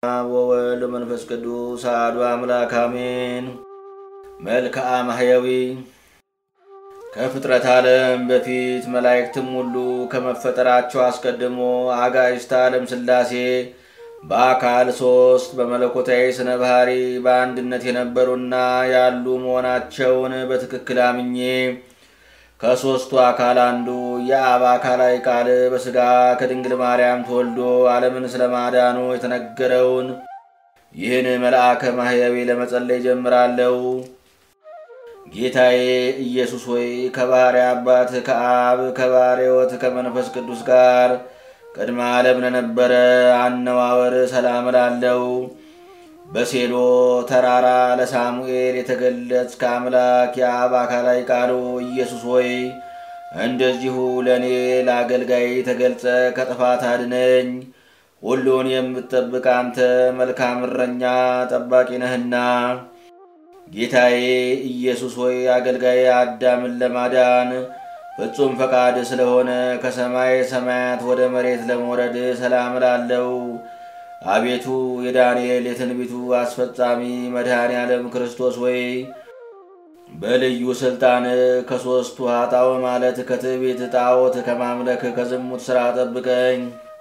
ወወልድ መንፈስ ቅዱስ አሐዱ አምላክ አሜን። መልክዓ ማሕየዊ ከፍጥረት ዓለም በፊት መላእክትም ሁሉ ከመፈጠራቸው አስቀድሞ አጋዕዝተ ዓለም ሥላሴ በአካል ሦስት በመለኮታዊ ስነ ባህሪ በአንድነት የነበሩና ያሉ መሆናቸውን በትክክል አምኜ ከሦስቱ አካል አንዱ የአብ አካላዊ ቃል በሥጋ ከድንግል ማርያም ተወልዶ ዓለምን ስለማዳኑ የተነገረውን ይህን መልአከ ማሕየዊ ለመጸለይ ጀምራለሁ። ጌታዬ ኢየሱስ ሆይ ከባሕርይ አባት ከአብ ከባሕርይ ሕይወት ከመንፈስ ቅዱስ ጋር ቅድመ ዓለም ለነበረ አነዋወር ሰላም እላለሁ። በሴሎ ተራራ ለሳሙኤል የተገለጽከ አምላክ የአብ አካላዊ ቃሉ ኢየሱስ ሆይ እንደዚሁ ለእኔ ለአገልጋይ ተገልጸ ከጥፋት አድነኝ። ሁሉን የምትጠብቅ አንተ መልካም እረኛ ጠባቂ ነህና። ጌታዬ ኢየሱስ ሆይ አገልጋይ አዳምን ለማዳን ፍጹም ፈቃድ ስለሆነ ከሰማይ ሰማያት ወደ መሬት ለመውረድ ሰላም እላለሁ። አቤቱ የዳንኤል የትንቢቱ አስፈጻሚ መድኃኔ ዓለም ክርስቶስ ሆይ በልዩ ሥልጣን ከሦስቱ ኃጣው ማለት ከትዕቢት ጣዖት ከማምለክ ከዝሙት ሥራ ጠብቀኝ።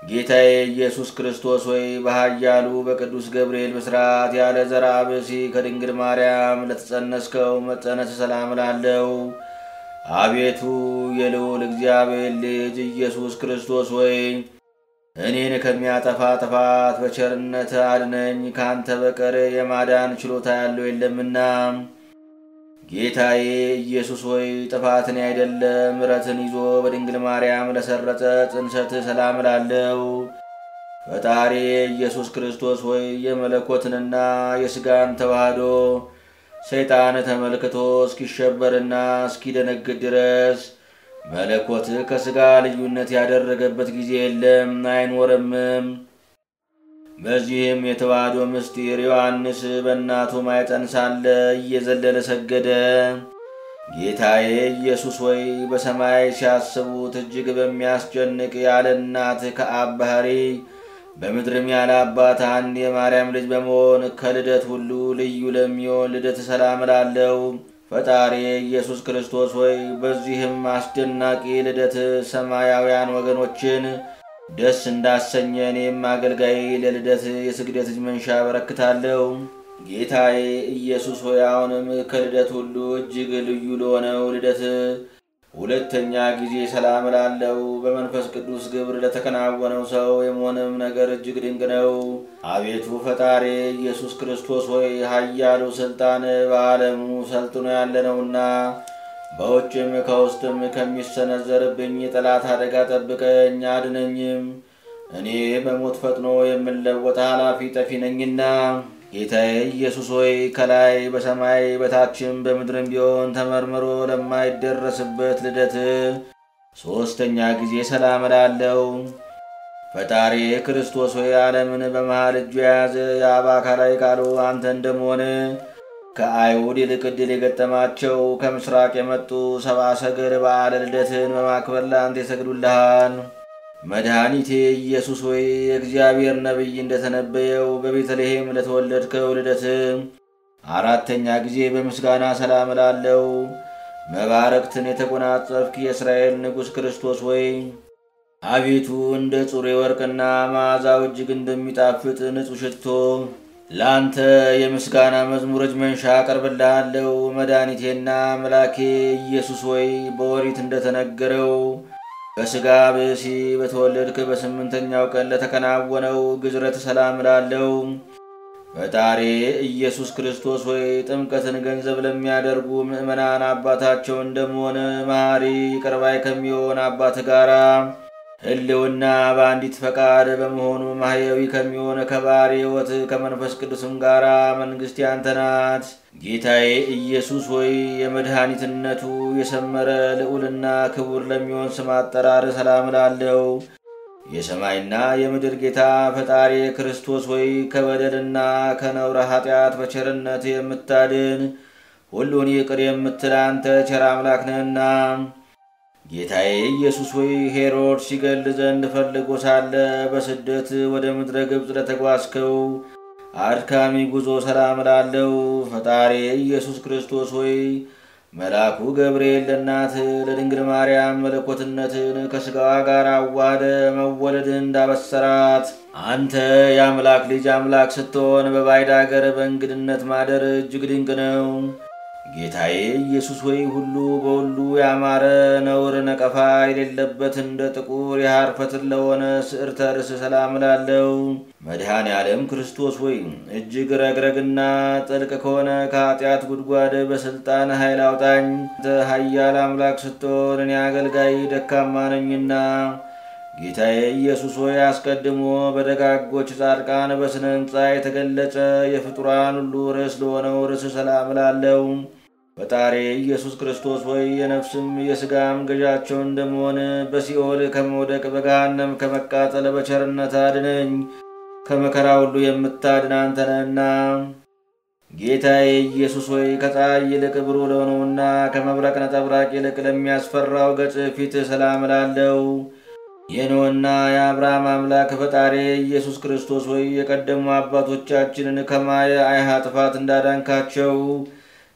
ጌታዬ ኢየሱስ ክርስቶስ ሆይ በኃያሉ በቅዱስ ገብርኤል ብስራት ያለ ዘርአ ብእሲ ከድንግል ማርያም ለተጸነስከው መጸነስ ሰላም እላለሁ። አቤቱ የልዑል እግዚአብሔር ልጅ ኢየሱስ ክርስቶስ ሆይ እኔን ከሚያጠፋ ጥፋት በቸርነት አድነኝ። ካንተ በቀር የማዳን ችሎታ ያለው የለምና። ጌታዬ ኢየሱስ ሆይ ጥፋትን አይደለ ምሕረትን ይዞ በድንግል ማርያም ለሰረጸ ጽንሰት ሰላም እላለሁ። ፈጣሪ ኢየሱስ ክርስቶስ ሆይ የመለኮትንና የሥጋን ተዋህዶ ሰይጣን ተመልክቶ እስኪሸበርና እስኪደነግጥ ድረስ መለኮት ከሥጋ ልዩነት ያደረገበት ጊዜ የለም አይኖርምም። በዚህም የተዋህዶ ምስጢር ዮሐንስ በእናቱ ማኅፀን ሳለ እየዘለለ ሰገደ። ጌታዬ ኢየሱስ ሆይ በሰማይ ሲያስቡት እጅግ በሚያስጨንቅ ያለ እናት ከአብ ባሕርይ በምድርም ያለ አባት አንድ የማርያም ልጅ በመሆን ከልደት ሁሉ ልዩ ለሚሆን ልደት ሰላም እላለሁ። ፈጣሪ ኢየሱስ ክርስቶስ ሆይ በዚህም አስደናቂ ልደት ሰማያውያን ወገኖችን ደስ እንዳሰኘ እኔም አገልጋይ ለልደት የስግደት እጅ መንሻ አበረክታለሁ። ጌታዬ ኢየሱስ ሆይ አሁንም ከልደት ሁሉ እጅግ ልዩ ለሆነው ልደት ሁለተኛ ጊዜ ሰላም እላለሁ። በመንፈስ ቅዱስ ግብር ለተከናወነው ሰው የመሆንም ነገር እጅግ ድንቅ ነው። አቤቱ ፈጣሪ ኢየሱስ ክርስቶስ ሆይ ኃያሉ ሥልጣን በዓለሙ ሰልጥኖ ያለነውና በውጭም ከውስጥም ከሚሰነዘርብኝ የጠላት አደጋ ጠብቀኝ አድነኝም። እኔ በሞት ፈጥኖ የምለወጥ ኃላፊ ጠፊ ነኝና። ጌታዬ ኢየሱስ ሆይ ከላይ በሰማይ በታችም በምድርም ቢሆን ተመርምሮ ለማይደረስበት ልደት ሦስተኛ ጊዜ ሰላም እላለሁ። ፈጣሪ ክርስቶስ ሆይ ዓለምን በመሃል እጁ የያዘ የአብ አካላዊ ቃሉ አንተ እንደመሆን ከአይሁድ ይልቅ ዕድል የገጠማቸው ከምሥራቅ የመጡ ሰብአ ሰገል በዓለ ልደትን በማክበር ለአንተ ይሰግዱልሃል። መድኃኒቴ ኢየሱስ ሆይ የእግዚአብሔር ነቢይ እንደተነበየው በቤተልሔም ለተወለድከው ልደት አራተኛ ጊዜ በምስጋና ሰላም እላለሁ። መባረክትን የተጎናጸፍክ የእስራኤል ንጉሥ ክርስቶስ ሆይ አቤቱ እንደ ጹሬ ወርቅና መዓዛው እጅግ እንደሚጣፍጥ ንጹሕ ሽቶ ለአንተ የምስጋና መዝሙሮች መንሻ አቀርብልሃለሁ። መድኃኒቴና አምላኬ ኢየሱስ ሆይ በኦሪት እንደተነገረው በሥጋ ብእሲ በተወለድክ በስምንተኛው ቀን ለተከናወነው ግዝረት ሰላም እላለሁ። ፈጣሪ ኢየሱስ ክርስቶስ ሆይ ጥምቀትን ገንዘብ ለሚያደርጉ ምእመናን አባታቸው እንደመሆን መሐሪ ይቅር ባይ ከሚሆን አባት ጋራ ሕልውና በአንዲት ፈቃድ በመሆኑ ማሕየዊ ከሚሆን ከባሕርይ ሕይወት ከመንፈስ ቅዱስም ጋራ መንግሥት ያንተ ናት። ጌታዬ ኢየሱስ ሆይ የመድኃኒትነቱ የሰመረ ልዑልና ክቡር ለሚሆን ስም አጠራር ሰላም እላለሁ። የሰማይና የምድር ጌታ ፈጣሪ ክርስቶስ ሆይ ከበደልና ከነውረ ኃጢአት በቸርነት የምታድን ሁሉን ይቅር የምትል አንተ ቸር አምላክ ነህና ጌታዬ ኢየሱስ ሆይ ሄሮድስ ሲገል ዘንድ ፈልጎ ሳለ በስደት ወደ ምድረ ግብጽ ለተጓዝከው አድካሚ ጉዞ ሰላም እላለሁ። ፈጣሪ ኢየሱስ ክርስቶስ ሆይ መልአኩ ገብርኤል ለእናት ለድንግል ማርያም መለኮትነትን ከሥጋዋ ጋር አዋህደ መወለድን እንዳበሰራት አንተ የአምላክ ልጅ አምላክ ስትሆን በባዕድ አገር በእንግድነት ማደር እጅግ ድንቅ ነው። ጌታዬ ኢየሱስ ሆይ ሁሉ በሁሉ ያማረ ነውር ነቀፋ የሌለበት እንደ ጥቁር የሐር ፈትል ለሆነ ስዕርተ ርዕስ ሰላም እላለሁ። መድኃኔ ዓለም ክርስቶስ ሆይ እጅግ ረግረግና ጥልቅ ከሆነ ከኃጢአት ጉድጓድ በሥልጣን ኃይል አውጣኝ። አንተ ኃያል አምላክ ስትሆን እኔ አገልጋይ ደካማ ነኝና። ጌታዬ ኢየሱስ ሆይ አስቀድሞ በደጋጎች ጻድቃን በስነ ሕንጻ የተገለጸ የፍጡራን ሁሉ ርዕስ ለሆነው ርዕስ ሰላም እላለሁ። ፈጣሪ ኢየሱስ ክርስቶስ ሆይ የነፍስም የሥጋም ገዣቸው እንደመሆን በሲኦል ከመውደቅ በገሃነም ከመቃጠል በቸርነት አድነኝ። ከመከራ ሁሉ የምታድን አንተ ነህና። ጌታዬ ኢየሱስ ሆይ ከፀሐይ ይልቅ ብሩህ ለሆነውና ከመብረቅ ነጸብራቅ ይልቅ ለሚያስፈራው ገጽ ፊት ሰላም እላለሁ። የኖህና የአብርሃም አምላክ ፈጣሪ ኢየሱስ ክርስቶስ ሆይ የቀደሙ አባቶቻችንን ከማየ አይሃ ጥፋት እንዳዳንካቸው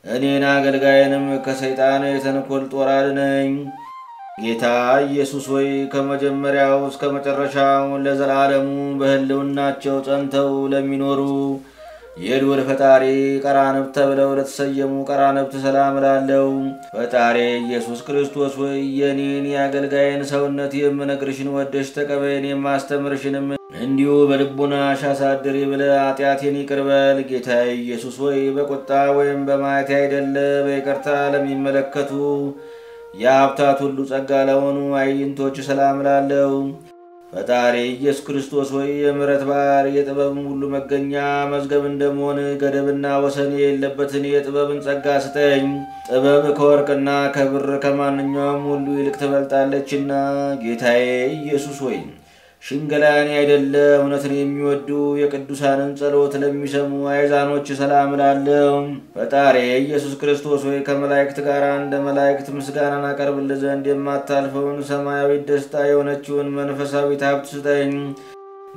እኔን አገልጋይንም ከሰይጣን የተንኮል ጦር አድነኝ። ጌታ ኢየሱስ ሆይ ከመጀመሪያው እስከ መጨረሻው ለዘላለሙ በሕልውናቸው ጸንተው ለሚኖሩ የዱር ፈጣሪ ቀራንብት ተብለው ለተሰየሙ ቀራንብት ሰላም እላለሁ። ፈጣሪ ኢየሱስ ክርስቶስ ሆይ የኔን የአገልጋይን ሰውነት የምነግርሽን ወደሽ ተቀበይን፣ የማስተምርሽንም እንዲሁ በልቡናሽ አሳድሪ ብለህ ኃጢአቴን ይቅር በል። ጌታዬ ኢየሱስ ሆይ በቁጣ ወይም በማየት አይደለ በይቅርታ ለሚመለከቱ የሀብታት ሁሉ ጸጋ ለሆኑ አይንቶች ሰላም እላለሁ። ፈጣሪ ኢየሱስ ክርስቶስ ሆይ የምሕረት ባሕር የጥበብም ሁሉ መገኛ መዝገብ እንደመሆን ገደብና ወሰን የሌለበትን የጥበብን ጸጋ ስጠኝ። ጥበብ ከወርቅና ከብር ከማንኛውም ሁሉ ይልቅ ትበልጣለችና። ጌታዬ ኢየሱስ ሆይ ሽንገላን አይደለ እውነትን የሚወዱ የቅዱሳንን ጸሎት ለሚሰሙ አይዛኖች ሰላም እላለሁ። ፈጣሪ ኢየሱስ ክርስቶስ ሆይ ከመላእክት ጋር እንደ መላእክት ምስጋናን አቀርብልህ ዘንድ የማታልፈውን ሰማያዊ ደስታ የሆነችውን መንፈሳዊት ሀብት ስጠኝ።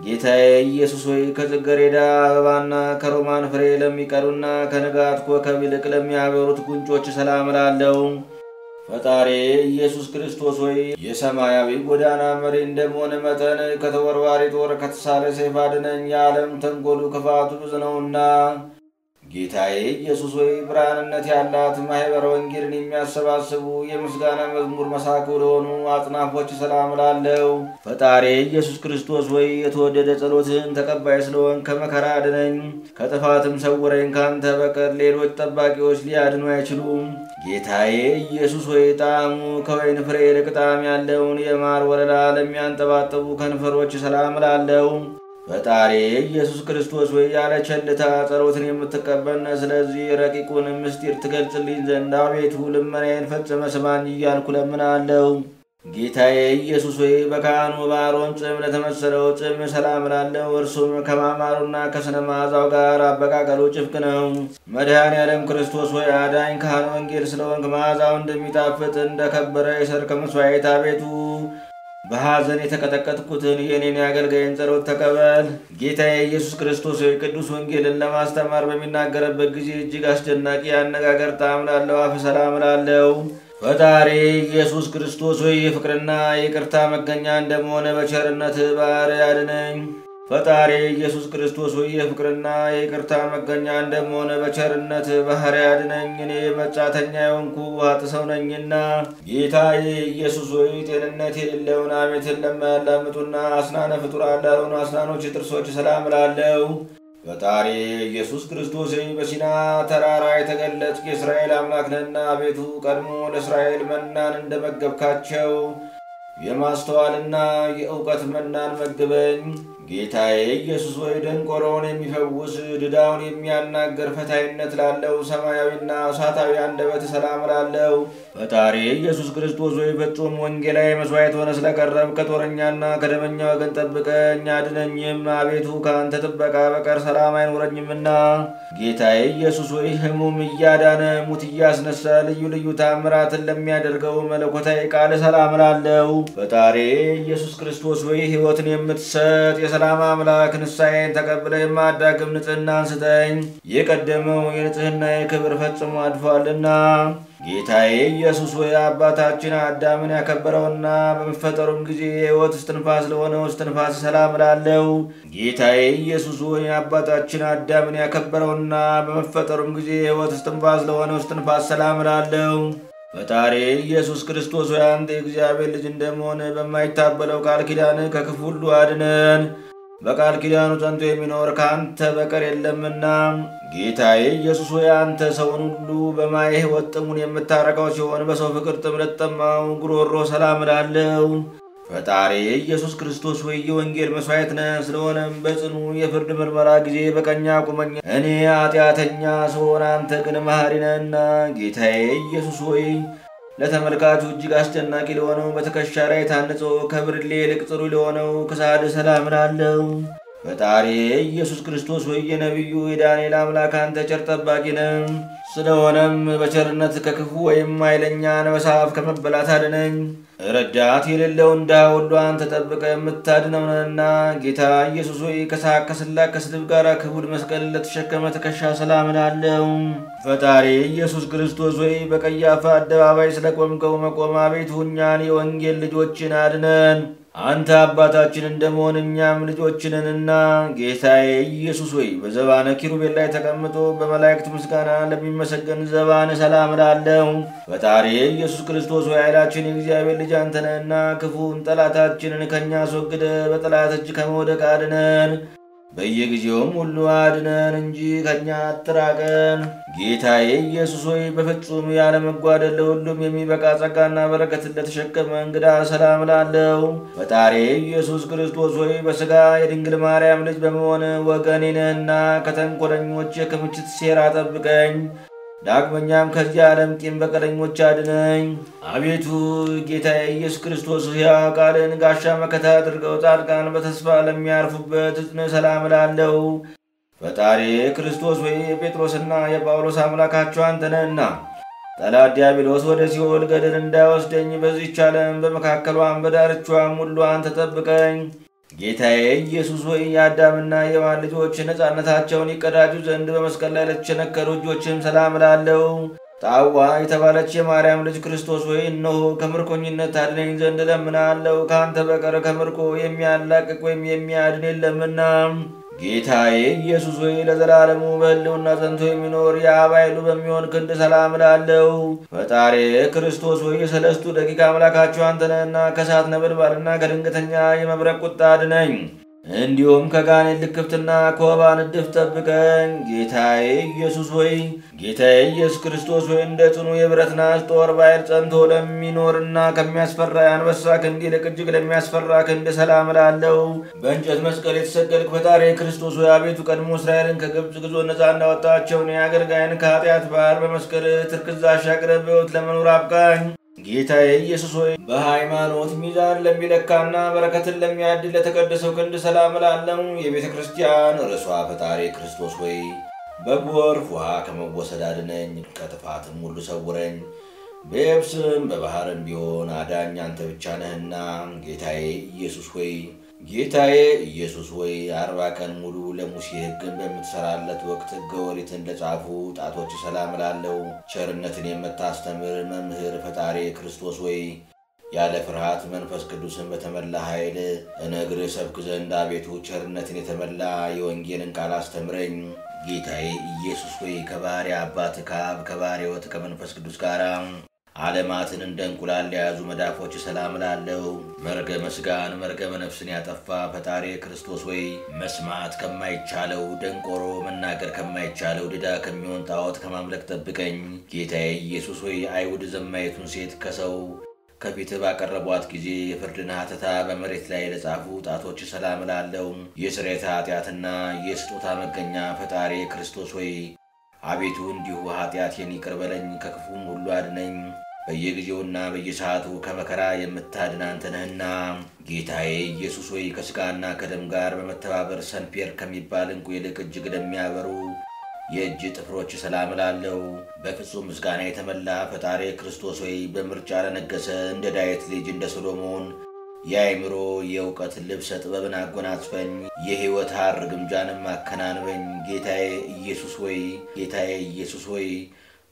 ጌታዬ ኢየሱስ ሆይ ከጽጌረዳ አበባና ከሮማን ፍሬ ለሚቀሩና ከንጋት ኮከብ ይልቅ ለሚያበሩት ጉንጮች ሰላም እላለሁ። ፈጣሪ ኢየሱስ ክርስቶስ ሆይ የሰማያዊ ጎዳና መሪ እንደመሆን መጠን ከተወርዋሪ ጦር ከተሳለ ሰይፍ አድነኝ። የዓለም ተንኮሉ ክፋቱ ብዙ ነውና። ጌታዬ ኢየሱስ ሆይ ብርሃንነት ያላት ማኅበረ ወንጌልን የሚያሰባስቡ የምስጋና መዝሙር መሳክው ለሆኑ አጽናፎች ሰላም እላለሁ። ፈጣሪ ኢየሱስ ክርስቶስ ሆይ የተወደደ ጸሎትን ተቀባይ ስለሆን ከመከራ አድነኝ። ከጥፋትም ሰውረኝ። ካንተ በቀር ሌሎች ጠባቂዎች ሊያድኑ አይችሉም። ጌታዬ ኢየሱስ ሆይ ጣዕሙ ከወይን ፍሬ ይልቅ ጣዕም ያለውን የማር ወለላ ለሚያንጠባጥቡ ከንፈሮች ሰላም እላለሁ። ፈጣሪ ኢየሱስ ክርስቶስ ሆይ ያለ ቸልታ ጸሎትን የምትቀበል ስለዚህ ረቂቁን ምስጢር ትገልጽልኝ ዘንድ አቤቱ ልመናዬን ፈጽመ ስማኝ እያልኩ ለምናለሁ። ጌታዬ ኢየሱስ ሆይ በካህኑ በአሮን ጽም ለተመሰለው ጽም ሰላም እላለሁ። እርሱም ከማማሩና ከስነ መዓዛው ጋር አበቃቀሉ ጭፍቅ ነው። መድኃኔ ዓለም ክርስቶስ ሆይ አዳኝ ካህን ወንጌል ስለሆንክ መዓዛው እንደሚጣፍጥ እንደከበረ የሰርክ መስዋዕት አቤቱ በሐዘን የተቀጠቀጥኩትን የኔን የአገልጋይን ጸሎት ተቀበል። ጌታዬ ኢየሱስ ክርስቶስ ሆይ ቅዱስ ወንጌልን ለማስተማር በሚናገርበት ጊዜ እጅግ አስደናቂ ያነጋገር ጣዕም ላለው አፍ ሰላም እላለሁ። ፈጣሪ ኢየሱስ ክርስቶስ ሆይ የፍቅርና የይቅርታ መገኛ እንደመሆነ በቸርነት ባሕር አድነኝ። ፈጣሪ ኢየሱስ ክርስቶስ ሆይ የፍቅርና የይቅርታ መገኛ እንደመሆነ በቸርነት ባሕር አድነኝ። እኔ መጻተኛ የሆንኩ ኃጥእ ሰው ነኝና። ጌታዬ ኢየሱስ ሆይ ጤንነት የሌለውን ሐሜትን ለማያላምጡና አስናነ ፍጡራን ላልሆኑ አስናኖች ጥርሶች ሰላም እላለሁ። ፈጣሪ ኢየሱስ ክርስቶስ በሲና ተራራ የተገለጽክ የእስራኤል አምላክ ነህና አቤቱ ቀድሞ ለእስራኤል መናን እንደመገብካቸው የማስተዋልና የእውቀት መናን መግበኝ። ጌታዬ ኢየሱስ ሆይ ደንቆሮውን የሚፈውስ ድዳውን የሚያናገር ፈታይነት ላለው ሰማያዊና እሳታዊ አንደበት ሰላም ላለው ፈጣሪ ኢየሱስ ክርስቶስ ሆይ ፍጹም ወንጌላዊ መስዋዕት ሆነ ስለቀረብ ከጦረኛና ከደመኛ ወገን ጠብቀኝ አድነኝም። አቤቱ ከአንተ ጥበቃ በቀር ሰላም አይኖረኝምና። ጌታዬ ኢየሱስ ሆይ ሕሙም እያዳነ ሙት እያስነሳ ልዩ ልዩ ታምራትን ለሚያደርገው መለኮታዊ ቃል ሰላም ላለው ፈጣሪ ኢየሱስ ክርስቶስ ሆይ ሕይወትን የምትሰጥ የሰላም አምላክ ንስሐዬን ተቀብለ የማዳግም ንጽሕናን ስጠኝ። የቀደመው የንጽሕና የክብር ፈጽሞ አድፏልና። ጌታዬ ኢየሱስ ሆይ አባታችን አዳምን ያከበረውና በመፈጠሩም ጊዜ የሕይወት እስትንፋስ ለሆነው እስትንፋስ ሰላም ላለው ጌታዬ ኢየሱስ ሆይ አባታችን አዳምን ያከበረውና በመፈጠሩም ጊዜ የሕይወት እስትንፋስ ለሆነው እስትንፋስ ሰላም ላለው ፈጣሪ ኢየሱስ ክርስቶስ ሆይ አንተ የእግዚአብሔር ልጅ እንደመሆን በማይታበለው ቃል ኪዳን ከክፉ ሁሉ አድነን። በቃል ኪዳኑ ጸንቶ የሚኖር ከአንተ በቀር የለምና። ጌታዬ ኢየሱስ ሆይ አንተ ሰውን ሁሉ በማየ ሕይወት ጥሙን የምታረካው ሲሆን በሰው ፍቅር ጥም ለተጠማው ጉሮሮ ሰላም ላለው ፈጣሪ ኢየሱስ ክርስቶስ ሆይ የወንጌል መስዋዕት ነህ። ስለሆነም በጽኑ የፍርድ ምርመራ ጊዜ በቀኛ ቁመኝ። እኔ ኃጢአተኛ ስሆን አንተ ግን መሐሪ ነህና። ጌታዬ ኢየሱስ ሆይ ለተመልካቹ እጅግ አስደናቂ ለሆነው በትከሻ ላይ ታንጾ ከብርሌ ይልቅ ጽሩይ ለሆነው ክሳድ ሰላም ላለው ፈጣሪ ኢየሱስ ክርስቶስ ሆይ የነቢዩ የዳንኤል አምላክ አንተ ቸር ጠባቂ ነህ። ስለሆነም በቸርነት ከክፉ ወይም ኃይለኛ አንበሳ አፍ ከመበላት አድነኝ። ረዳት የሌለውን ድሃ ሁሉ አንተ ጠብቀህ የምታድነው ነህና። ጌታ ኢየሱስ ሆይ ከሳቅ ከስላቅ ከስድብ ጋር ክቡድ መስቀል ለተሸከመ ትከሻ ሰላም ላለው ፈጣሪ ኢየሱስ ክርስቶስ ሆይ በቀያፋ አደባባይ ስለቆምከው መቆም አቤቱ እኛን የወንጌል ልጆችን አድነን። አንተ አባታችን እንደመሆን እኛም ልጆችንንና። ጌታዬ ኢየሱስ ሆይ በዘባነ ኪሩቤል ላይ ተቀምጦ በመላእክት ምስጋና ለሚመሰገን ዘባነ ሰላም ላለው ፈጣሪ ኢየሱስ ክርስቶስ ሆይ ኃይላችን የእግዚአብሔር ልጅ አንተ ነህና ክፉን ጠላታችንን ከኛ አስወግደ በጠላት እጅ ከመውደቅ አድነን። በየጊዜውም ሁሉ አድነን እንጂ ከኛ አትራቀን። ጌታዬ ኢየሱስ ሆይ በፍጹም ያለመጓደል ለሁሉም የሚበቃ ጸጋና በረከት ለተሸከመ እንግዳ ሰላም ላለው ፈጣሪ ኢየሱስ ክርስቶስ ሆይ በሥጋ የድንግል ማርያም ልጅ በመሆን ወገኔ ነህና ከተንኮለኞች የክምችት ሴራ ጠብቀኝ። ዳግመኛም ከዚህ ዓለም ቂም በቀለኞች አድነኝ። አቤቱ ጌታዬ ኢየሱስ ክርስቶስ ሕያው ቃልን ጋሻ መከታ አድርገው ጻድቃን በተስፋ ለሚያርፉበት እጽን ሰላም ላለው ፈጣሪ ክርስቶስ ሆይ የጴጥሮስና የጳውሎስ አምላካቸው አንተ ነህና ጠላት ዲያብሎስ ወደ ሲኦል ገደል እንዳይወስደኝ በዚህች ዓለም በመካከሏም በዳርቿም ሁሉ አንተ ጠብቀኝ። ጌታዬ ኢየሱስ ሆይ የአዳምና የሔዋን ልጆች ነጻነታቸውን ይቀዳጁ ዘንድ በመስቀል ላይ ለተቸነከሩ እጆችም ሰላም ላለው ጣዋ የተባለች የማርያም ልጅ ክርስቶስ ሆይ እነሆ ከምርኮኝነት አድነኝ ዘንድ እለምናለሁ። ከአንተ በቀር ከምርኮ የሚያላቅቅ ወይም የሚያድን የለምና። ጌታዬ ኢየሱስ ሆይ ለዘላለሙ በሕልውና ጸንቶ የሚኖር የአብ ኃይሉ በሚሆን ክንድ ሰላም ላለው ፈጣሪ ክርስቶስ ሆይ የሰለስቱ ደቂቅ አምላካቸው አንተ ነህና ከእሳት ነበልባልና ከድንገተኛ የመብረቅ ቁጣ አድነኝ። እንዲሁም ከጋኔን ልክፍትና ከወባ ንድፍ ጠብቀኝ። ጌታዬ ኢየሱስ ሆይ ጌታዬ ኢየሱስ ክርስቶስ ሆይ እንደ ጽኑ የብረት ናስ ጦር በኃይል ጸንቶ ለሚኖርና ከሚያስፈራ የአንበሳ ክንድ ይልቅ እጅግ ለሚያስፈራ ክንድ ሰላም ላለው በእንጨት መስቀል የተሰቀልክ ፈጣሪ ክርስቶስ ሆይ አቤቱ ቀድሞ እስራኤልን ከግብፅ ግዞት ነፃ እንዳወጣቸውን የአገልጋይን ከኃጢአት ባህር በመስቀል ትርክዝ አሻግረህ በሕይወት ለመኖር አብቃኝ። ጌታዬ ኢየሱስ ሆይ በሃይማኖት ሚዛን ለሚለካና በረከትን ለሚያድል ለተቀደሰው ክንድ ሰላም ላለው የቤተ ክርስቲያን ርሷ ፈጣሪ ክርስቶስ ሆይ በጎርፍ ውሃ ከመወሰድ አድነኝ። ከጥፋትም ሁሉ ሰውረኝ። በየብስም በባህርም ቢሆን አዳኝ አንተ ብቻ ነህና። ጌታዬ ኢየሱስ ሆይ 40 ቀን ሙሉ ለሙሴ ሕግን በምትሰራለት ወቅት ሕገ ኦሪትን ለጻፉ ጣቶች ሰላም ላለው ቸርነትን የምታስተምር መምህር ፈጣሪ ክርስቶስ ሆይ ያለ ፍርሃት መንፈስ ቅዱስን በተመላ ኃይል እነግርህ ሰብክ ዘንድ አቤቱ ቸርነትን የተመላ የወንጌልን ቃል አስተምረኝ። ጌታዬ ኢየሱስ ሆይ ከባሕርይ አባት ከአብ ከባሕርይ ሕይወት ከመንፈስ ቅዱስ ጋር ዓለማትን እንደ እንቁላል ለያዙ መዳፎች ሰላም ላለው መርገመ ሥጋን መርገመ ነፍስን ያጠፋ ፈጣሪ ክርስቶስ ሆይ መስማት ከማይቻለው ደንቆሮ መናገር ከማይቻለው ድዳ ከሚሆን ጣዖት ከማምለክ ጠብቀኝ። ጌታዬ ኢየሱስ ሆይ አይሁድ ዘማይቱን ሴት ከሰው ከፊት ባቀረቧት ጊዜ የፍርድን ሐተታ በመሬት ላይ ለጻፉ ጣቶች ሰላም እላለሁ። የስርየተ ኃጢአትና የስጦታ መገኛ ፈጣሪ ክርስቶስ ሆይ አቤቱ እንዲሁ ኃጢአቴን ይቅር በለኝ፣ ከክፉም ሁሉ አድነኝ። በየጊዜውና በየሰዓቱ ከመከራ የምታድን አንተ ነህና። ጌታዬ ኢየሱስ ሆይ ከሥጋና ከደም ጋር በመተባበር ሰንፔር ከሚባል ዕንቁ ይልቅ እጅግ ለሚያበሩ የእጅ ጥፍሮች ሰላም እላለሁ። በፍጹም ምስጋና የተመላ ፈጣሪ ክርስቶስ ሆይ በምርጫ ለነገሰ እንደ ዳዊት ልጅ እንደ ሰሎሞን የአእምሮ የእውቀት ልብሰ ጥበብን አጎናጽፈኝ፣ የሕይወት ሐር ግምጃንም አከናንበኝ። ጌታዬ ኢየሱስ ሆይ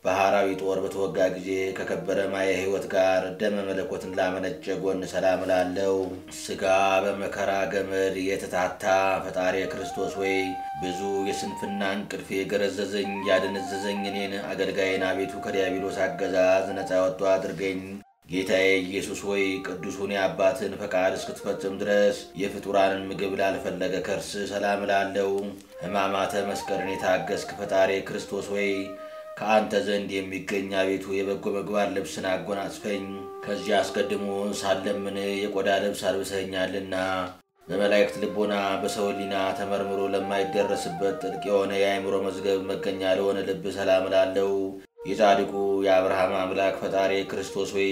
በሐራዊ ጦር በተወጋ ጊዜ ከከበረ ማየ ሕይወት ጋር ደመ መለኮትን ላመነጨ ጎን ሰላም እላለሁ። ሥጋ በመከራ ገመድ የተታታ ፈጣሪ ክርስቶስ ሆይ ብዙ የስንፍና እንቅልፍ የገረዘዘኝ ያደነዘዘኝ እኔን አገልጋይን አቤቱ ከዲያብሎስ አገዛዝ ነፃ ወጥቶ አድርገኝ። ጌታዬ ኢየሱስ ሆይ ቅዱሱን የአባትን ፈቃድ እስክትፈጽም ድረስ የፍጡራንን ምግብ ላልፈለገ ከርስ ሰላም እላለሁ። ሕማማተ መስቀልን የታገስክ ፈጣሪ ክርስቶስ ሆይ ከአንተ ዘንድ የሚገኝ አቤቱ የበጎ ምግባር ልብስን አጎናጽፈኝ። ከዚህ አስቀድሞ ሳለምን የቆዳ ልብስ አልብሰኛልና በመላእክት ልቦና በሰው ሕሊና ተመርምሮ ለማይደረስበት ጥልቅ የሆነ የአእምሮ መዝገብ መገኛ ለሆነ ልብ ሰላም እላለሁ። የጻድቁ የአብርሃም አምላክ ፈጣሪ ክርስቶስ ሆይ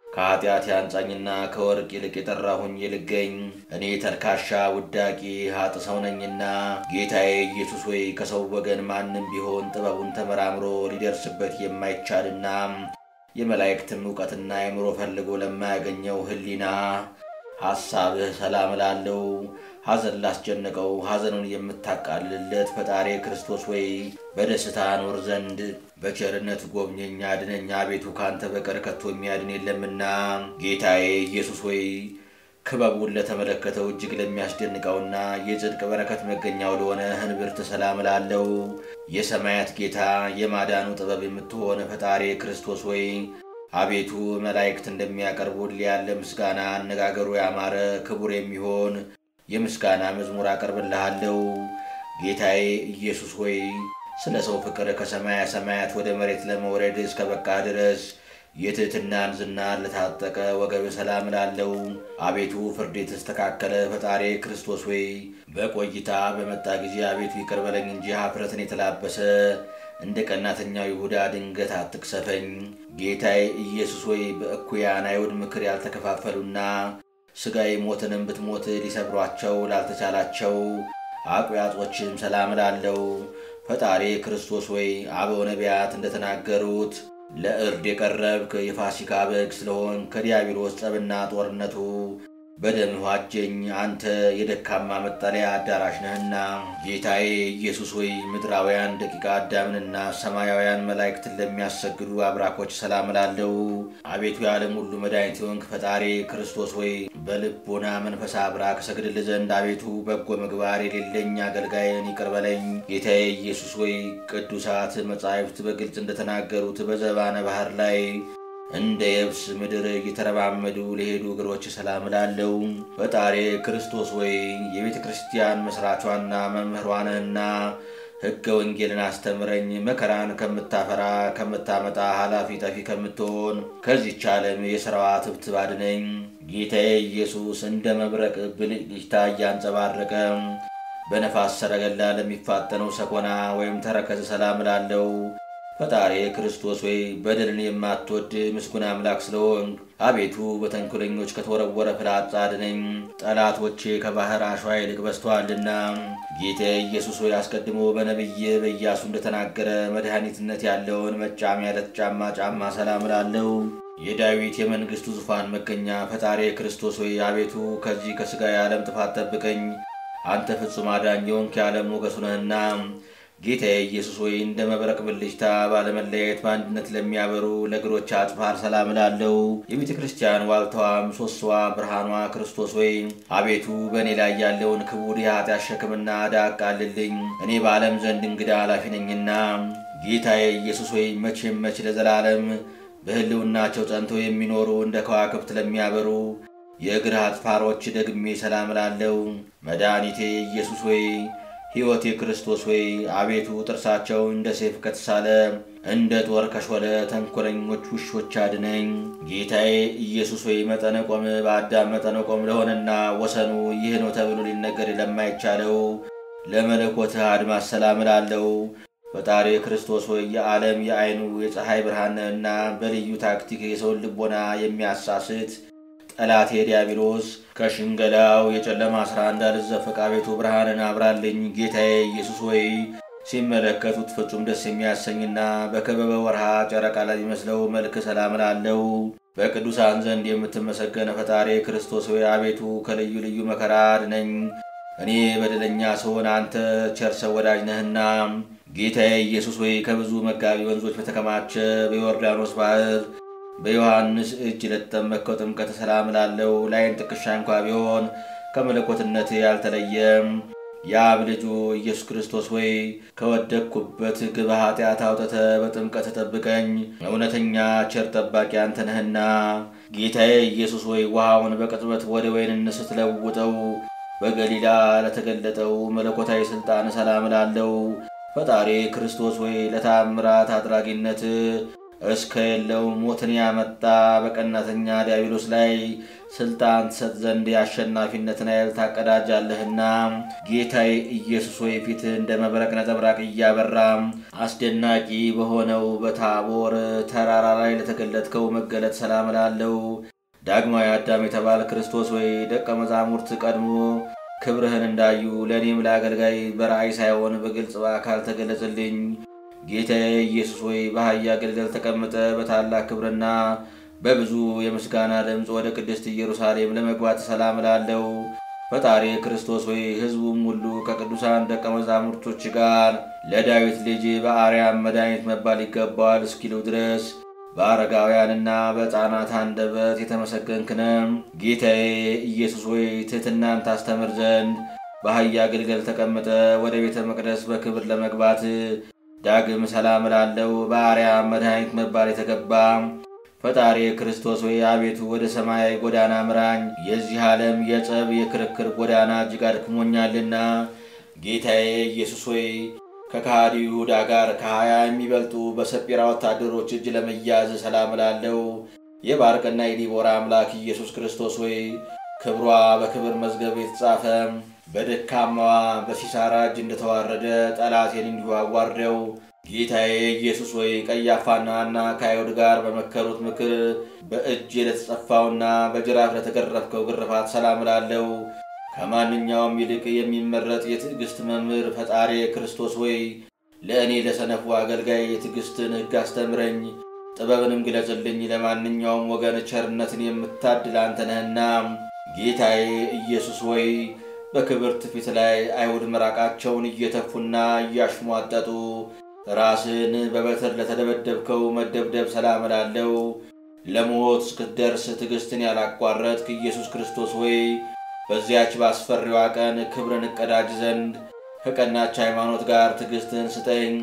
ከኃጢአት ያንጻኝና ከወርቅ ይልቅ የጠራሁኝ ልገኝ። እኔ ተልካሻ ውዳቂ ኃጥ ሰው ነኝና። ጌታዬ ኢየሱስ ሆይ ከሰው ወገን ማንም ቢሆን ጥበቡን ተመራምሮ ሊደርስበት የማይቻልና የመላእክትም ዕውቀትና አእምሮ ፈልጎ ለማያገኘው ሕሊና ሐሳብህ ሰላም እላለሁ። ሐዘን ላስጨነቀው ሐዘኑን የምታቃልልለት ፈጣሪ ክርስቶስ ሆይ በደስታ ኖር ዘንድ በቸርነት ጎብኘኝ አድነኝ። አቤቱ ካንተ በቀር ከቶ የሚያድን የለምና። ጌታዬ ኢየሱስ ሆይ ክበቡን ለተመለከተው እጅግ ለሚያስደንቀውና የጽድቅ በረከት መገኛው ለሆነ ህንብርት ሰላም እላለሁ። የሰማያት ጌታ የማዳኑ ጥበብ የምትሆነ ፈጣሪ ክርስቶስ ሆይ አቤቱ መላእክት እንደሚያቀርቡልህ ያለ ምስጋና አነጋገሩ ያማረ ክቡር የሚሆን የምስጋና መዝሙር አቀርብልሃለሁ። ጌታዬ ኢየሱስ ሆይ ስለ ሰው ፍቅር ከሰማያ ሰማያት ወደ መሬት ለመውረድ እስከ በቃ ድረስ የትሕትናን ዝና ለታጠቀ ወገብ ሰላም እላለሁ። አቤቱ ፍርድ የተስተካከለ ፈጣሪ ክርስቶስ ሆይ በቆይታ በመጣ ጊዜ አቤቱ ይቅር በለኝ እንጂ ኀፍረትን የተላበሰ እንደ ቀናተኛው ይሁዳ ድንገት አትቅሰፈኝ። ጌታዬ ኢየሱስ ሆይ በእኩያን አይሁድ ምክር ያልተከፋፈሉና ሥጋዬ ሞትንም ብትሞት ሊሰብሯቸው ላልተቻላቸው አቁያጾችም ሰላም እላለሁ። ፈጣሪ ክርስቶስ ሆይ አበው ነቢያት እንደተናገሩት ለእርድ የቀረብክ የፋሲካ በግ ስለሆን ከዲያብሎስ ጸብና ጦርነቱ በደምህ ዋጀኝ። አንተ የደካማ መጠለያ አዳራሽ ነህና። ጌታዬ ኢየሱስ ሆይ ምድራውያን ደቂቀ አዳምንና ሰማያውያን መላእክትን ለሚያሰግዱ አብራኮች ሰላም እላለሁ። አቤቱ የዓለም ሁሉ መድኃኒት የሆንክ ፈጣሪ ክርስቶስ ሆይ በልቦና መንፈስ አብራክ ሰግድልህ ዘንድ አቤቱ በጎ ምግባር የሌለኝ አገልጋይን ይቅር በለኝ። ጌታዬ ኢየሱስ ሆይ ቅዱሳት መጻሕፍት በግልጽ እንደተናገሩት በዘባነ ባህር ላይ እንደ የብስ ምድር እየተረማመዱ ለሄዱ እግሮች ሰላም እላለሁ። ፈጣሪ ክርስቶስ ሆይ የቤተ ክርስቲያን መስራቿና መምህሯ ነህና ሕገ ወንጌልን አስተምረኝ። መከራን ከምታፈራ ከምታመጣ ኃላፊ ጠፊ ከምትሆን ከዚህች ዓለም የሥራዋ ትብትብ አድነኝ። ጌታዬ ኢየሱስ እንደ መብረቅ ብልጭልጭታ እያንጸባረቀ በነፋስ ሰረገላ ለሚፋጠነው ሰኮና ወይም ተረከዝ ሰላም እላለሁ። ፈጣሪ ክርስቶስ ሆይ በደልን የማትወድ ምስጉን አምላክ ስለሆንክ አቤቱ በተንኮለኞች ከተወረወረ ፍላጻ አድነኝ። ጠላቶቼ ከባህር አሸዋ ይልቅ በዝተዋልና። ጌታዬ ኢየሱስ ሆይ አስቀድሞ በነቢይ በኢያሱ እንደተናገረ መድኃኒትነት ያለውን መጫሚያ ለተጫማ ጫማ ሰላም እላለሁ። የዳዊት የመንግሥቱ ዙፋን መገኛ ፈጣሪ ክርስቶስ ሆይ አቤቱ ከዚህ ከሥጋ የዓለም ጥፋት ጠብቀኝ። አንተ ፍጹም አዳኝ የሆንክ የዓለም ሞገሱ ነህና። ጌታዬ ኢየሱስ ሆይ እንደ መብረቅ ብልጭታ ባለመለየት በአንድነት ለሚያበሩ ለእግሮች አጽፋር ሰላም እላለሁ። የቤተ ክርስቲያን ዋልታዋ ምሰሶዋ ብርሃኗ ክርስቶስ ሆይ አቤቱ በእኔ ላይ ያለውን ክቡር የኃጢአት ሸክምና ዕዳ አቃልልኝ። እኔ በዓለም ዘንድ እንግዳ አላፊ ነኝና። ጌታዬ ኢየሱስ ሆይ መቼም መች ለዘላለም በሕልውናቸው ጸንተው የሚኖሩ እንደ ከዋክብት ለሚያበሩ የእግርህ አጽፋሮች ደግሜ ሰላም እላለሁ። መድኃኒቴ ኢየሱስ ሆይ ሕይወቴ ክርስቶስ ሆይ አቤቱ ጥርሳቸው እንደ ሰይፍ ከተሳለ እንደ ጦር ከሾለ ተንኮለኞች ውሾች አድነኝ። ጌታዬ ኢየሱስ ሆይ መጠነ ቆም በአዳም መጠነ ቆም ለሆነና ወሰኑ ይህ ነው ተብሎ ሊነገር ለማይቻለው ለመለኮትህ አድማስ ሰላም እላለሁ። ፈጣሪ ክርስቶስ ሆይ የዓለም የዓይኑ የፀሐይ ብርሃን ነህና በልዩ ታክቲክ የሰውን ልቦና የሚያሳስት ጠላቴ ዲያብሎስ ከሽንገላው የጨለማ ሥራ እንዳልዘፈቅ አቤቱ ብርሃንን አብራልኝ። ጌታዬ ኢየሱስ ሆይ ሲመለከቱት ፍጹም ደስ የሚያሰኝና በከበበ ወርሃ ጨረቃ ላይ የሚመስለው መልክ ሰላም እላለሁ። በቅዱሳን ዘንድ የምትመሰገነ ፈጣሪ ክርስቶስ ሆይ አቤቱ ከልዩ ልዩ መከራ አድነኝ። እኔ በደለኛ ስሆን አንተ ቸር ሰው ወዳጅ ነህና። ጌታዬ ኢየሱስ ሆይ ከብዙ መጋቢ ወንዞች በተከማቸ በዮርዳኖስ ባህር በዮሐንስ እጅ ለተጠመቅከው ጥምቀት ሰላም እላለሁ። ላይን ጥቅሻ እንኳ ቢሆን ከመለኮትነት ያልተለየም የአብ ልጁ ኢየሱስ ክርስቶስ ሆይ ከወደቅኩበት ግብ ኃጢአት አውጥተህ በጥምቀት ጠብቀኝ። እውነተኛ ቸር ጠባቂ አንተ ነህና። ጌታዬ ኢየሱስ ሆይ ውሃውን በቅጽበት ወደ ወይንነት ስትለውጠው በገሊላ ለተገለጠው መለኮታዊ ሥልጣን ሰላም እላለሁ። ፈጣሪ ክርስቶስ ሆይ ለታምራት አድራጊነት እስከ የለው ሞትን ያመጣ በቀናተኛ ዲያብሎስ ላይ ሥልጣን ትሰጥ ዘንድ የአሸናፊነትን ኃይል ታቀዳጃለህና። ጌታዬ ኢየሱስ ሆይ ፊት እንደ መብረቅ ነጸብራቅ እያበራ አስደናቂ በሆነው በታቦር ተራራ ላይ ለተገለጥከው መገለጥ ሰላም እላለሁ። ዳግማዊ አዳም የተባለ ክርስቶስ ሆይ ደቀ መዛሙርት ቀድሞ ክብርህን እንዳዩ ለእኔም ለአገልጋይ በራእይ ሳይሆን በግልጽ በአካል ተገለጽልኝ። ጌታዬ ኢየሱስ ሆይ በአህያ ግልገል ተቀምጠ በታላቅ ክብርና በብዙ የምስጋና ድምፅ ወደ ቅድስት ኢየሩሳሌም ለመግባት ሰላም እላለሁ። ፈጣሪ ክርስቶስ ሆይ ሕዝቡም ሁሉ ከቅዱሳን ደቀ መዛሙርቶች ጋር ለዳዊት ልጅ በአርያም መድኃኒት መባል ይገባዋል እስኪሉ ድረስ በአረጋውያንና በሕፃናት አንደበት የተመሰገንክ ነህ። ጌታዬ ኢየሱስ ሆይ ትሕትናን ታስተምር ዘንድ በአህያ ግልገል ተቀምጠ ወደ ቤተ መቅደስ በክብር ለመግባት ዳግም ሰላም እላለሁ። በአርያም መድኃኒት መባል የተገባ ፈጣሪ ክርስቶስ ሆይ አቤቱ ወደ ሰማያዊ ጎዳና ምራኝ። የዚህ ዓለም የጸብ የክርክር ጎዳና እጅግ አድክሞኛልና። ጌታዬ ኢየሱስ ሆይ ከካህዲ ይሁዳ ጋር ከ20 የሚበልጡ በሰጲራ ወታደሮች እጅ ለመያዝ ሰላም እላለሁ። የባርቅና የዲቦራ አምላክ ኢየሱስ ክርስቶስ ሆይ ክብሯ በክብር መዝገብ የተጻፈ በደካማዋ በሲሳራ እጅ እንደተዋረደ ጠላቴን እንዲሁ አዋርደው። ጌታዬ ኢየሱስ ሆይ ቀያፋና ሐና ከአይሁድ ጋር በመከሩት ምክር በእጅ ለተጸፋውና በጅራፍ ለተገረፍከው ግርፋት ሰላም እላለሁ። ከማንኛውም ይልቅ የሚመረጥ የትዕግስት መምህር ፈጣሪ ክርስቶስ ሆይ ለእኔ ለሰነፉ አገልጋይ የትዕግስትን ሕግ አስተምረኝ፣ ጥበብንም ግለጽልኝ። ለማንኛውም ወገን ቸርነትን የምታድል አንተ ነህና። ጌታዬ ኢየሱስ ሆይ በክብርት ፊት ላይ አይሁድ ምራቃቸውን እየተፉና እያሽሟጠጡ ራስን በበትር ለተደበደብከው መደብደብ ሰላም እላለሁ። ለሞት እስክትደርስ ትዕግስትን ያላቋረጥክ ኢየሱስ ክርስቶስ ሆይ በዚያች ባስፈሪዋ ቀን ክብርን እቀዳጅ ዘንድ ከቀናች ሃይማኖት ጋር ትዕግስትን ስጠኝ።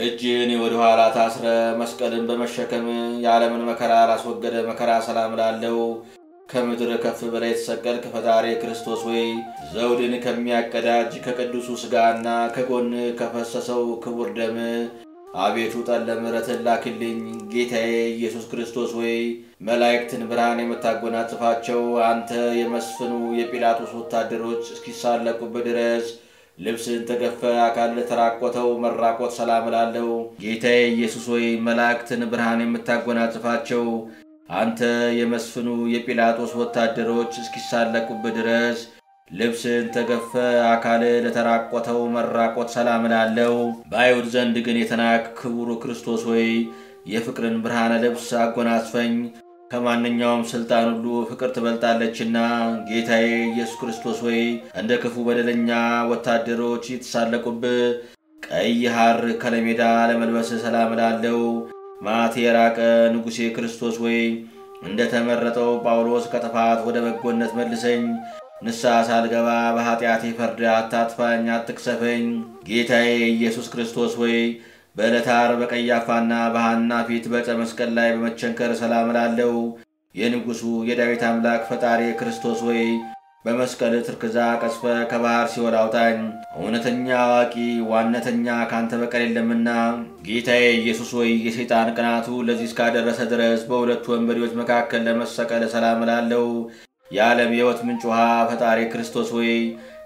እጅን ወደ ኋላ ታስረ መስቀልን በመሸከም የዓለምን መከራ ላስወገደ መከራ ሰላም እላለሁ። ከምድር ከፍ በላይ የተሰቀልክ ፈጣሪ ክርስቶስ ሆይ ዘውድን ከሚያቀዳጅ ከቅዱሱ ሥጋና ከጎን ከፈሰሰው ክቡር ደም አቤቱ ጠለ ምሕረትን ላክልኝ። ጌታዬ ኢየሱስ ክርስቶስ ሆይ መላእክትን ብርሃን የምታጎናጽፋቸው አንተ የመስፍኑ የጲላጦስ ወታደሮች እስኪሳለቁበት ድረስ ልብስን ተገፈ አካል ለተራቆተው መራቆት ሰላም እላለሁ። ጌታዬ ኢየሱስ ሆይ መላእክትን ብርሃን የምታጎናጽፋቸው አንተ የመስፍኑ የጲላጦስ ወታደሮች እስኪሳለቁበት ድረስ ልብስን ተገፈ አካል ለተራቆተው መራቆት ሰላም እላለሁ። በአይሁድ ዘንድ ግን የተናቅ ክቡር ክርስቶስ ሆይ የፍቅርን ብርሃነ ልብስ አጎናጽፈኝ። ከማንኛውም ሥልጣን ሁሉ ፍቅር ትበልጣለችና። ጌታዬ ኢየሱስ ክርስቶስ ሆይ እንደ ክፉ በደለኛ ወታደሮች የተሳለቁብህ ቀይ ሐር ከለሜዳ ለመልበስ ሰላም እላለሁ። ማቴ የራቀ ንጉሴ ክርስቶስ ሆይ እንደ ተመረጠው ጳውሎስ ከጥፋት ወደ በጎነት መልሰኝ። ንስሐ ሳልገባ በኃጢአቴ ፈርድ አታጥፋኝ፣ አትቅሰፈኝ። ጌታዬ ኢየሱስ ክርስቶስ ሆይ በዕለተ ዓርብ በቀያፋና በሐና ፊት በዕፀ መስቀል ላይ በመቸንከር ሰላም እላለሁ። የንጉሡ የዳዊት አምላክ ፈጣሪ ክርስቶስ ሆይ በመስቀል ትርክዛ ቀስፈ ከባህር ሲወል አውጣኝ። እውነተኛ አዋቂ ዋነተኛ ካንተ በቀር የለምና ጌታዬ ኢየሱስ ሆይ የሰይጣን ቅናቱ ለዚህ እስካደረሰ ድረስ በሁለት ወንበዴዎች መካከል ለመሰቀል ሰላም እላለሁ። የዓለም የሕይወት ምንጭ ውሃ ፈጣሪ ክርስቶስ ሆይ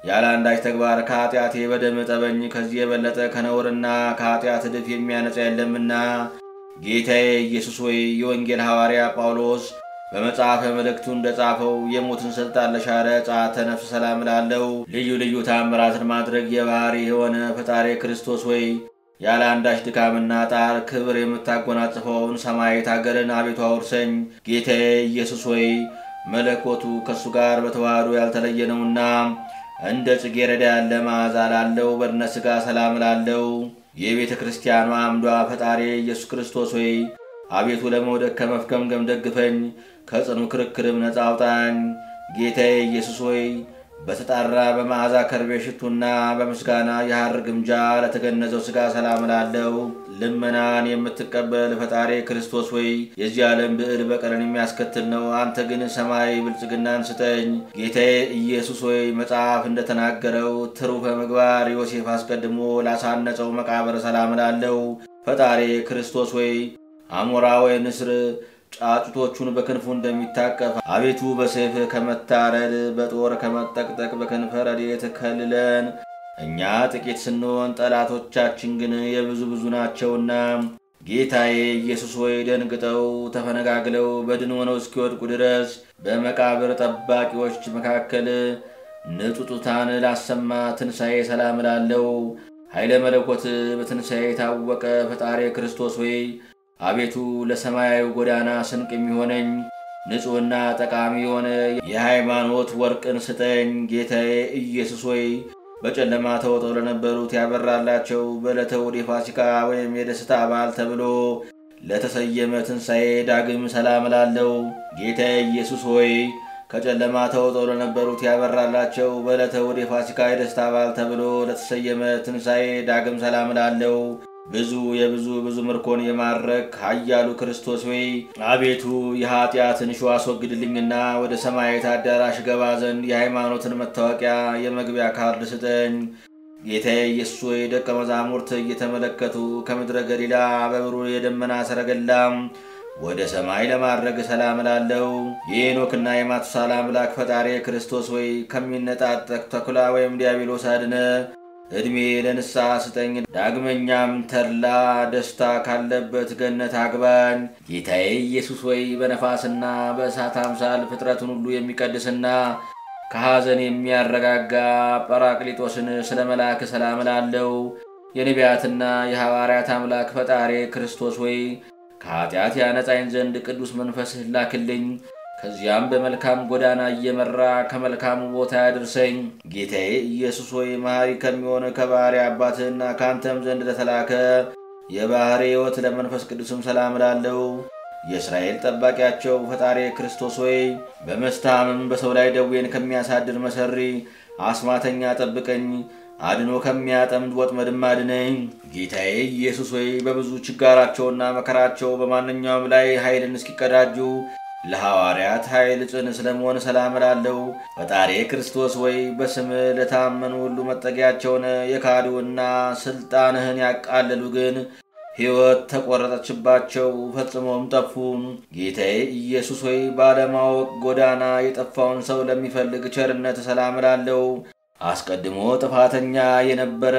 ያለ አንዳች ተግባር ከኃጢአቴ በደም ጠበኝ። ከዚህ የበለጠ ከነውርና ከኃጢአት እድፍ የሚያነጻ የለምና ጌታዬ ኢየሱስ ሆይ የወንጌል ሐዋርያ ጳውሎስ በመጽሐፈ መልእክቱ እንደጻፈው የሞትን ሥልጣን ለሻረ ጸአተ ነፍስ ሰላም እላለሁ። ልዩ ልዩ ተአምራትን ማድረግ የባህሪ የሆነ ፈጣሪ ክርስቶስ ሆይ ያለ አንዳች ድካምና ጣር ክብር የምታጎናጽፈውን ሰማያዊት አገርን አቤቱ አውርሰኝ። ጌታዬ ኢየሱስ ሆይ መለኮቱ ከእሱ ጋር በተዋህዶ ያልተለየ ነውና እንደ ጽጌረዳ ያለ መዓዛ ላለው በድነ ሥጋ ሰላም እላለሁ። የቤተ ክርስቲያኗ አምዷ ፈጣሪ ኢየሱስ ክርስቶስ ሆይ አቤቱ ለመውደቅ ከመፍገምገም ደግፈኝ፣ ከጽኑ ክርክርም ነፃ አውጣኝ። ጌታዬ ኢየሱስ ሆይ በተጣራ በመዓዛ ከርቤ ሽቱና በምስጋና የሐር ግምጃ ለተገነዘው ሥጋ ሰላም እላለሁ። ልመናን የምትቀበል ፈጣሪ ክርስቶስ ሆይ የዚህ ዓለም ብዕል በቀልን የሚያስከትል ነው። አንተ ግን ሰማይ ብልጽግናን ስጠኝ። ጌታዬ ኢየሱስ ሆይ መጽሐፍ እንደተናገረው ትሩፈ ምግባር ዮሴፍ አስቀድሞ ላሳነጸው መቃብር ሰላም እላለሁ። ፈጣሪ ክርስቶስ ሆይ አሞራ ወይ ንስር ጫጩቶቹን በክንፉ እንደሚታቀፍ አቤቱ በሰይፍ ከመታረድ በጦር ከመጠቅጠቅ በክንፈ ረድኤት ከልለን። እኛ ጥቂት ስንሆን ጠላቶቻችን ግን የብዙ ናቸውና ጌታዬ ኢየሱስ ሆይ ደንግጠው ተፈነጋግለው በድን ሆነው እስኪወድቁ ድረስ በመቃብር ጠባቂዎች መካከል ንጡጡታን ላሰማ ትንሣኤ ሰላም እላለሁ። ኃይለ መለኮት በትንሣኤ የታወቀ ፈጣሪ ክርስቶስ ሆይ አቤቱ ለሰማያዊ ጎዳና ስንቅ የሚሆነኝ ንጹሕና ጠቃሚ የሆነ የሃይማኖት ወርቅን ስጠኝ። ጌታዬ ኢየሱስ ሆይ በጨለማ ተውጠው ለነበሩት ያበራላቸው በዕለተ እሑድ የፋሲካ ወይም የደስታ በዓል ተብሎ ለተሰየመ ትንሣኤ ዳግም ሰላም እላለሁ። ጌታዬ ኢየሱስ ሆይ ከጨለማ ተውጠው ለነበሩት ያበራላቸው በዕለተ እሑድ የፋሲካ የደስታ በዓል ተብሎ ለተሰየመ ትንሣኤ ዳግም ሰላም እላለሁ። ብዙ ምርኮን የማረክ ኃያሉ ክርስቶስ ሆይ አቤቱ የኃጢአትን ሹ አስወግድልኝና ወደ ሰማያዊት አዳራሽ ገባ ዘንድ የሃይማኖትን መታወቂያ የመግቢያ ካርድ ስጠኝ። ጌታዬ ኢየሱስ ሆይ ደቀ መዛሙርት እየተመለከቱ ከምድረ ገሊላ በብሩህ የደመና ሰረገላ ወደ ሰማይ ለማድረግ ሰላም እላለሁ። የሄኖክና የማቱሳላ አምላክ ፈጣሪ ክርስቶስ ሆይ ከሚነጣጠቅ ተኩላ ወይም ዲያብሎስ አድነ። ዕድሜ ለንስሐ ስጠኝ። ዳግመኛም ተድላ ደስታ ካለበት ገነት አግባኝ። ጌታዬ ኢየሱስ ሆይ በነፋስና በእሳት አምሳል ፍጥረቱን ሁሉ የሚቀድስና ከሐዘን የሚያረጋጋ ጰራቅሊጦስን ስለ መልአክ ሰላም እላለሁ። የነቢያትና የሐዋርያት አምላክ ፈጣሪ ክርስቶስ ሆይ ከኃጢአት ያነጻኝ ዘንድ ቅዱስ መንፈስህ ላክልኝ። ከዚያም በመልካም ጎዳና እየመራ ከመልካሙ ቦታ ያድርሰኝ። ጌታዬ ኢየሱስ ሆይ መሐሪ ከሚሆን ከባህሪ አባትህና ካንተም ዘንድ ለተላከ የባህሪ ሕይወት ለመንፈስ ቅዱስም ሰላም እላለሁ። የእስራኤል ጠባቂያቸው ፈጣሪ ክርስቶስ ሆይ በመስታምም በሰው ላይ ደዌን ከሚያሳድር መሰሪ አስማተኛ ጠብቀኝ። አድኖ ከሚያጠምድ ወጥመድም አድነኝ። ጌታዬ ኢየሱስ ሆይ በብዙ ችጋራቸውና መከራቸው በማንኛውም ላይ ኃይልን እስኪቀዳጁ ለሐዋርያት ኃይል ጽን ስለመሆን ሰላም እላለሁ። ፈጣሪ ክርስቶስ ሆይ በስምህ ለታመኑ ሁሉ መጠጊያቸውን የካዱና ስልጣንህን ያቃለሉ ግን ሕይወት ተቆረጠችባቸው ፈጽሞም ጠፉ። ጌታዬ ኢየሱስ ሆይ ባለማወቅ ጎዳና የጠፋውን ሰው ለሚፈልግ ቸርነት ሰላም እላለሁ። አስቀድሞ ጥፋተኛ የነበረ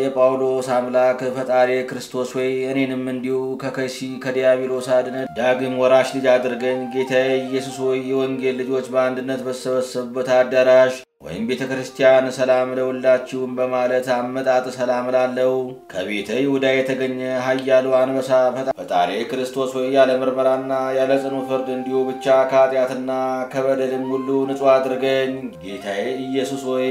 የጳውሎስ አምላክ ፈጣሪ ክርስቶስ ሆይ እኔንም እንዲሁ ከከሲ ከዲያብሎስ አድነ። ዳግም ወራሽ ልጅ አድርገኝ። ጌታዬ ኢየሱስ ሆይ የወንጌል ልጆች በአንድነት በተሰበሰቡበት አዳራሽ ወይም ቤተ ክርስቲያን ሰላም ለሁላችሁም በማለት አመጣጥ ሰላም እላለሁ። ከቤተ ይሁዳ የተገኘ ኃያሉ አንበሳ ፈጣሪ ክርስቶስ ሆይ ያለ ምርመራና ያለ ጽኑ ፍርድ እንዲሁ ብቻ ከኃጢአትና ከበደልም ሁሉ ንጹሕ አድርገኝ። ጌታዬ ኢየሱስ ሆይ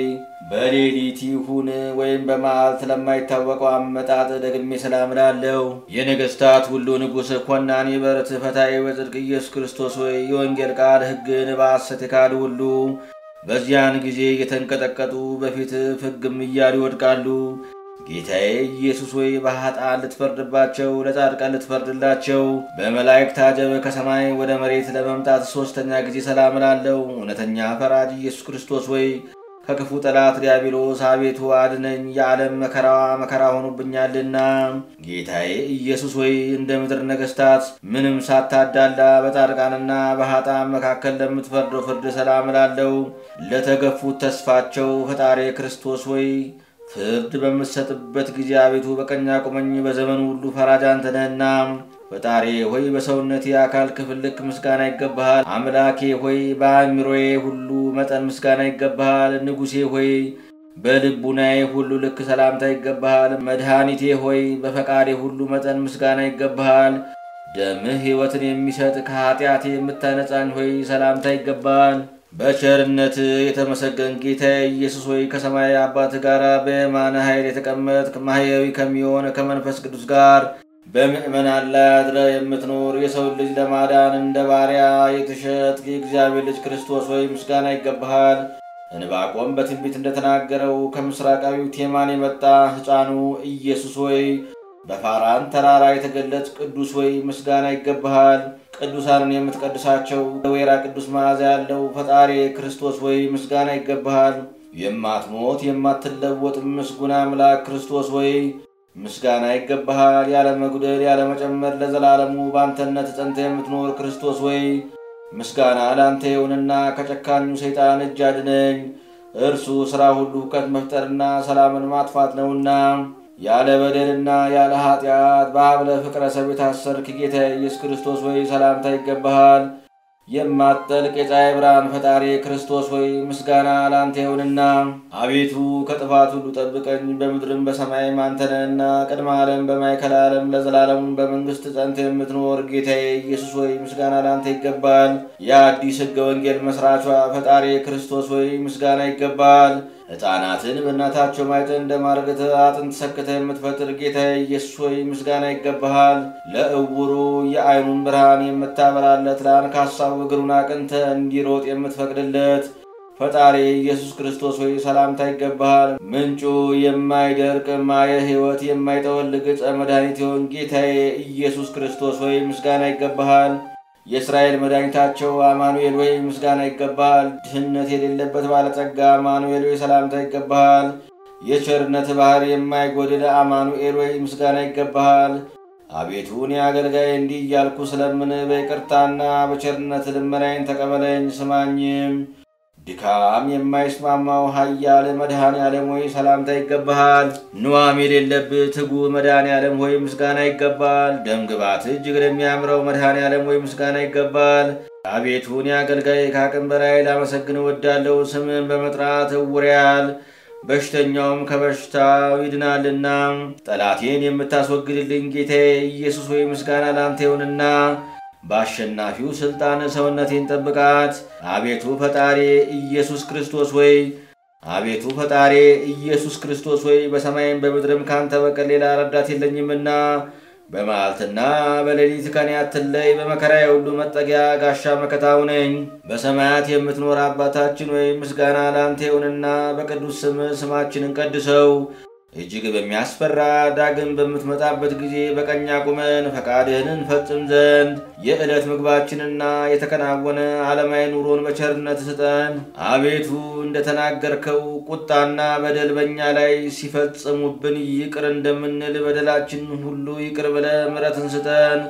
በሌሊት ይሁን ወይም በመዓልት ለማይታወቀው አመጣጥ ደግሜ ሰላም እላለሁ። የነገሥታት ሁሉ ንጉሥ ኮናኒ በርት ፈታዬ በጽድቅ ኢየሱስ ክርስቶስ ሆይ የወንጌል ቃል ሕግን በሐሰት የካዱ ሁሉ በዚያን ጊዜ የተንቀጠቀጡ በፊት ፍግም እያሉ ይወድቃሉ። ጌታዬ ኢየሱስ ሆይ በኃጥአን ልትፈርድባቸው ለጻድቃን ልትፈርድላቸው በመላእክት አጀብ ከሰማይ ወደ መሬት ለመምጣት ሶስተኛ ጊዜ ሰላም እላለሁ። እውነተኛ ፈራጅ ኢየሱስ ክርስቶስ ሆይ ከክፉ ጠላት ዲያብሎስ አቤቱ አድነኝ፣ የዓለም መከራ ሆኖብኛልና። ጌታዬ ኢየሱስ ሆይ እንደ ምድር ነገሥታት ምንም ሳታዳላ በጻድቃንና በኃጥአን መካከል ለምትፈርደው ፍርድ ሰላም እላለሁ። ለተገፉት ተስፋቸው ፈጣሪ ክርስቶስ ሆይ ፍርድ በምትሰጥበት ጊዜ አቤቱ በቀኝ አቁመኝ፣ በዘመኑ ሁሉ ፈራጅ አንተ ነህና። ፈጣሪ ሆይ በሰውነቴ አካል ክፍል ልክ ምስጋና ይገባሃል። አምላኬ ሆይ በአእምሮዬ ሁሉ መጠን ምስጋና ይገባሃል። ንጉሴ ሆይ በልቡናዬ ሁሉ ልክ ሰላምታ ይገባሃል። መድኃኒቴ ሆይ በፈቃዴ ሁሉ መጠን ምስጋና ይገባሃል። ደምህ ሕይወትን የሚሰጥ ከኃጢአቴ የምታነጻኝ ሆይ ሰላምታ ይገባሃል። በቸርነት የተመሰገን ጌታ ኢየሱስ ሆይ ከሰማይ አባት ጋር በየማነ ኃይል የተቀመጥክ ማህያዊ ከሚሆን ከመንፈስ ቅዱስ ጋር በምእመናን ላይ አድረህ የምትኖር የሰው ልጅ ለማዳን እንደ ባሪያ የተሸጥክ የእግዚአብሔር ልጅ ክርስቶስ ሆይ ምስጋና ይገባሃል። ዕንባቆም በትንቢት እንደተናገረው ከምስራቃዊው ቴማን የመጣ ሕፃኑ ኢየሱስ ሆይ በፋራን ተራራ የተገለጽ ቅዱስ ሆይ ምስጋና ይገባሃል። ቅዱሳንን የምትቀድሳቸው ወይራ ቅዱስ መዓዛ ያለው ፈጣሪ ክርስቶስ ሆይ ምስጋና ይገባሃል። የማትሞት የማትለወጥ ምስጉን አምላክ ክርስቶስ ሆይ ምስጋና ይገባሃል። ያለ መጉደል ያለ መጨመር ለዘላለሙ ባንተነት ጸንተህ የምትኖር ክርስቶስ ሆይ ምስጋና ላንተ ይሁንና ከጨካኙ ሰይጣን እጅ አድነኝ። እርሱ ሥራ ሁሉ ሁከት መፍጠርና ሰላምን ማጥፋት ነውና። ያለ በደልና ያለ ኃጢአት በአብለ ፍቅረ ሰብ የታሰርክ ጌታ ኢየሱስ ክርስቶስ ሆይ ሰላምታ ይገባሃል። የማትጠልቅ የፀሐይ ብርሃን ፈጣሪ ክርስቶስ ሆይ ምስጋና ላንተ ይሁንና። አቤቱ ከጥፋት ሁሉ ጠብቀኝ፣ በምድርም በሰማይም አንተ ነህና። ቅድመ ዓለም በማእከለ ዓለም ለዘላለሙ በመንግሥት ጸንተህ የምትኖር ጌታዬ ኢየሱስ ሆይ ምስጋና ላንተ ይገባል። የአዲስ ሕገ ወንጌል መስራቿ ፈጣሪ ክርስቶስ ሆይ ምስጋና ይገባል። ሕፃናትን በእናታቸው ማኅፀን እንደማርገት አጥንት ሰክተህ የምትፈጥር ጌታዬ ኢየሱስ ሆይ ምስጋና ይገባሃል። ለዕውሩ የዓይኑን ብርሃን የምታበራለት ለአንካሳው እግሩን አቅንተህ እንዲሮጥ የምትፈቅድለት ፈጣሪ ኢየሱስ ክርስቶስ ሆይ ሰላምታ ይገባሃል። ምንጩ የማይደርቅ ማየ ሕይወት የማይጠወልግ ዕፀ መድኃኒት የሆን ጌታዬ ኢየሱስ ክርስቶስ ሆይ ምስጋና ይገባሃል። የእስራኤል መድኃኒታቸው አማኑኤል ሆይ ምስጋና ይገባሃል። ድህነት የሌለበት ባለጸጋ አማኑኤል ሆይ ሰላምታ ይገባሃል። የቸርነት ባህር የማይጎድል አማኑኤል ሆይ ምስጋና ይገባሃል። አቤቱ እኔ አገልጋይ እንዲህ እያልኩ ስለምን በይቅርታና በቸርነት ልመናዬን ተቀበለኝ ስማኝም። ድካም የማይስማማው ኃያል መድኃኔ ዓለም ሆይ ሰላምታ ይገባሃል። ንዋም የሌለብህ ትጉህ መድኃኔ ዓለም ሆይ ምስጋና ይገባል። ደም ግባት እጅግ ለሚያምረው መድኃኔ ዓለም ሆይ ምስጋና ይገባል። አቤቱ እኔ አገልጋይ ከአቅም በላይ ላመሰግን እወዳለሁ። ስምን በመጥራት እውሬያል፣ በሽተኛውም ከበሽታው ይድናልና። ጠላቴን የምታስወግድልኝ ጌታዬ ኢየሱስ ሆይ ምስጋና ላንተ ይሁንና። በአሸናፊው ስልጣን ሰውነቴን ጠብቃት። አቤቱ ፈጣሪ ኢየሱስ ክርስቶስ ሆይ አቤቱ ፈጣሪ ኢየሱስ ክርስቶስ ሆይ በሰማይም በምድርም ካንተ በቀር ሌላ ረዳት የለኝምና። በመዓልትና በሌሊት ከኔ አትለይ። በመከራዬ ሁሉ መጠጊያ ጋሻ መከታው ነኝ። በሰማያት የምትኖር አባታችን ሆይ ምስጋና ላንተ ይሁንና። በቅዱስ ስማችንን ቀድሰው። እጅግ በሚያስፈራ ዳግም በምትመጣበት ጊዜ በቀኝ አቁመን ፈቃድህን እንፈጽም ዘንድ የዕለት ምግባችንና የተከናወነ ዓለማዊ ኑሮን በቸርነት ስጠን። አቤቱ እንደተናገርከው ቁጣና በደል በእኛ ላይ ሲፈጽሙብን ይቅር እንደምንል በደላችን ሁሉ ይቅር ብለህ ምሕረትን ስጠን።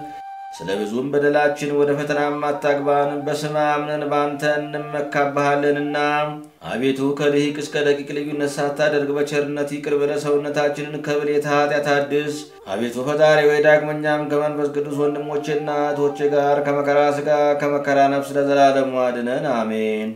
ስለ ብዙም በደላችን ወደ ፈተናም አታግባን፣ በስምህ አምነን ባንተ እንመካብሃለንና። አቤቱ ከልሂቅ እስከ ደቂቅ ልዩነት ሳታደርግ በቸርነት ይቅር ብለህ ሰውነታችንን ከብሌተ ኃጢአት አድስ። አቤቱ ፈጣሪ ወይ ዳግመኛም ከመንፈስ ቅዱስ ወንድሞቼና እህቶቼ ጋር ከመከራ ሥጋ ከመከራ ነፍስ ለዘላለሙ አድነን፣ አሜን።